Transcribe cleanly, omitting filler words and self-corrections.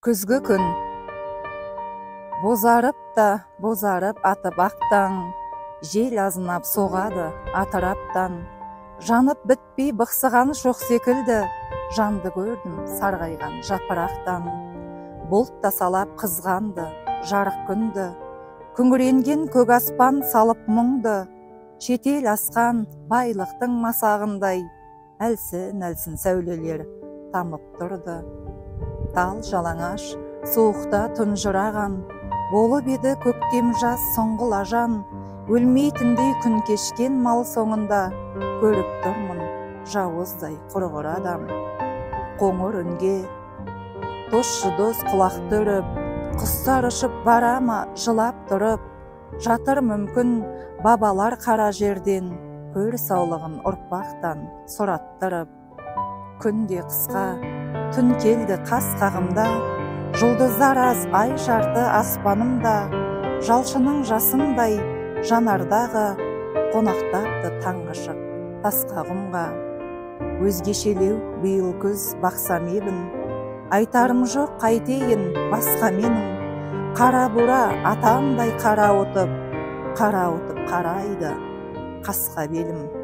Күзгі күн бозарып та бозарып атып ақтан, жел азынап соғады атыраптан. Жанып бітпей бықсыған шоқ секілді, жанды көрдім сарғайған жапырақтан. Бұлт тасалап қызғанды жарық күнді, күңіренген көк аспан салып мұңды. Шетел асқан байлықтың масағындай, әлсін-әлсін сәулелер тамып тұрды. Тал жалаңаш суықта тұнжыраған, болып еді көктем жаз соңғыл ажан. Өлмейтіндей күн кешкен мал соңында, көріп тұрмын жауыздай құрғыр адам. Қоңыр үнге досшы дос құлақ түріп, құстар ұшып барама жылап тұрып. Жатыр мүмкін бабалар қара жерден, көр саулығын ұрпақтан сұраттырып. Күнде қысқа, түн келді қас қағымда, жұлдыздар аз ай жарты аспанымда. Жалшының жасындай жанардағы, қонақтапты таңғышық тасқа құмға. Өзгешелеу биыл күз бақсам ебін, айтарым жоқ қайтейін басқа менің. Қара бура атандай қара отып қарайды қасқа белім.